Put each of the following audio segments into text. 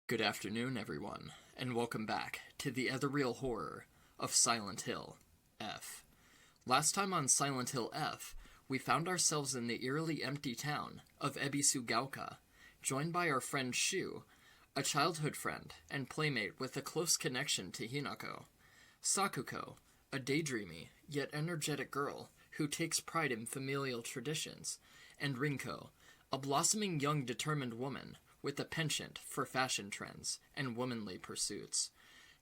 Good afternoon, everyone, and welcome back to the ethereal horror of Silent Hill F. Last time on Silent Hill F, we found ourselves in the eerily empty town of Ebisugaoka, joined by our friend Shu, a childhood friend and playmate with a close connection to Hinako, Sakuko, a daydreamy yet energetic girl who takes pride in familial traditions, and Rinko, a blossoming young determined woman with a penchant for fashion trends and womanly pursuits.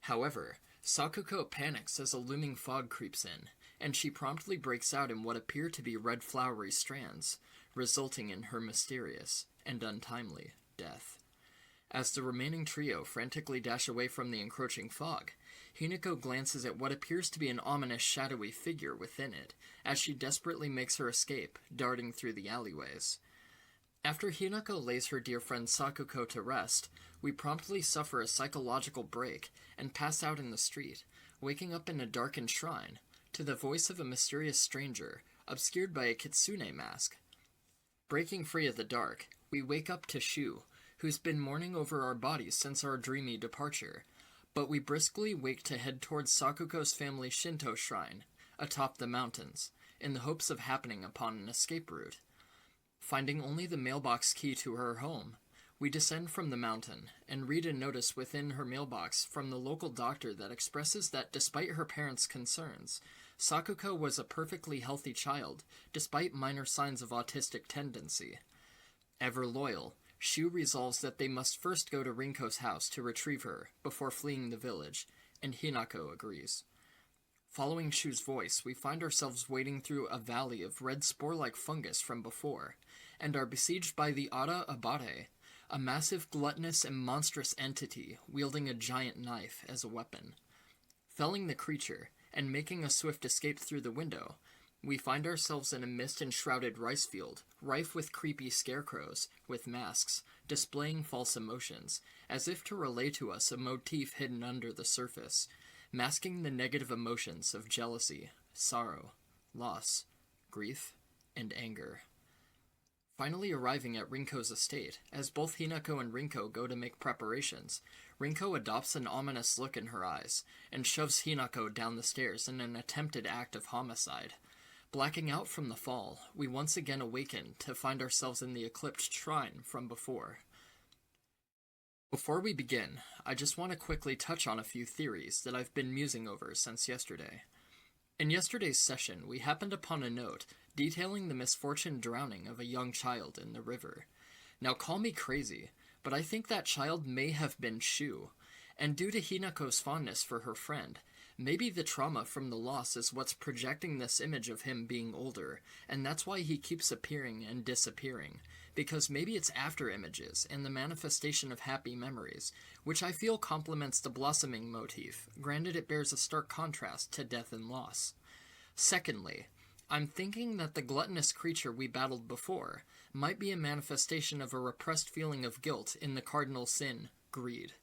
However, Sakuko panics as a looming fog creeps in, and she promptly breaks out in what appear to be red flowery strands, resulting in her mysterious and untimely death. As the remaining trio frantically dash away from the encroaching fog, Hinako glances at what appears to be an ominous shadowy figure within it, as she desperately makes her escape, darting through the alleyways. After Hinako lays her dear friend Sakuko to rest, we promptly suffer a psychological break and pass out in the street, waking up in a darkened shrine, to the voice of a mysterious stranger, obscured by a kitsune mask. Breaking free of the dark, we wake up to Shu, who's been mourning over our bodies since our dreamy departure, but we briskly wake to head towards Sakuko's family Shinto shrine, atop the mountains, in the hopes of happening upon an escape route. Finding only the mailbox key to her home, we descend from the mountain and read a notice within her mailbox from the local doctor that expresses that despite her parents' concerns, Sakuko was a perfectly healthy child, despite minor signs of autistic tendency. Ever loyal, Shu resolves that they must first go to Rinko's house to retrieve her before fleeing the village, and Hinako agrees. Following Shu's voice, we find ourselves wading through a valley of red spore-like fungus from before, and are besieged by the Ara Abate, a massive, gluttonous, and monstrous entity wielding a giant knife as a weapon. Felling the creature, and making a swift escape through the window, we find ourselves in a mist-enshrouded rice field, rife with creepy scarecrows, with masks, displaying false emotions, as if to relay to us a motif hidden under the surface, masking the negative emotions of jealousy, sorrow, loss, grief, and anger. Finally arriving at Rinko's estate, as both Hinako and Rinko go to make preparations, Rinko adopts an ominous look in her eyes, and shoves Hinako down the stairs in an attempted act of homicide. Blacking out from the fall, we once again awaken to find ourselves in the eclipsed shrine from before. Before we begin, I just want to quickly touch on a few theories that I've been musing over since yesterday. In yesterday's session, we happened upon a note detailing the misfortunate drowning of a young child in the river. Now call me crazy, but I think that child may have been Shu, and due to Hinako's fondness for her friend, maybe the trauma from the loss is what's projecting this image of him being older, and that's why he keeps appearing and disappearing, because maybe it's after images and the manifestation of happy memories, which I feel complements the blossoming motif, granted it bears a stark contrast to death and loss. Secondly, I'm thinking that the gluttonous creature we battled before might be a manifestation of a repressed feeling of guilt in the cardinal sin, greed.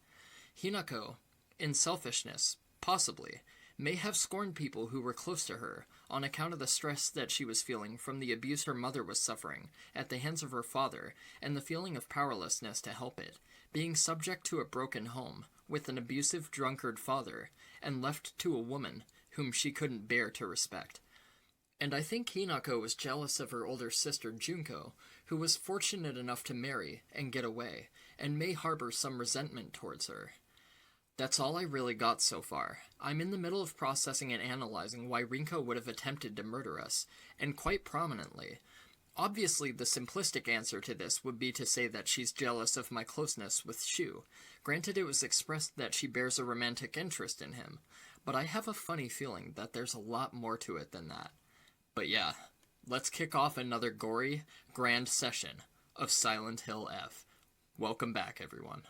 Hinako, in selfishness, possibly, may have scorned people who were close to her on account of the stress that she was feeling from the abuse her mother was suffering at the hands of her father and the feeling of powerlessness to help it, being subject to a broken home with an abusive drunkard father and left to a woman whom she couldn't bear to respect. And I think Hinako was jealous of her older sister Junko, who was fortunate enough to marry and get away, and may harbor some resentment towards her. That's all I really got so far. I'm in the middle of processing and analyzing why Rinko would have attempted to murder us, and quite prominently. Obviously, the simplistic answer to this would be to say that she's jealous of my closeness with Shu. Granted, it was expressed that she bears a romantic interest in him, but I have a funny feeling that there's a lot more to it than that. But yeah, let's kick off another gory, grand session of Silent Hill F. Welcome back, everyone.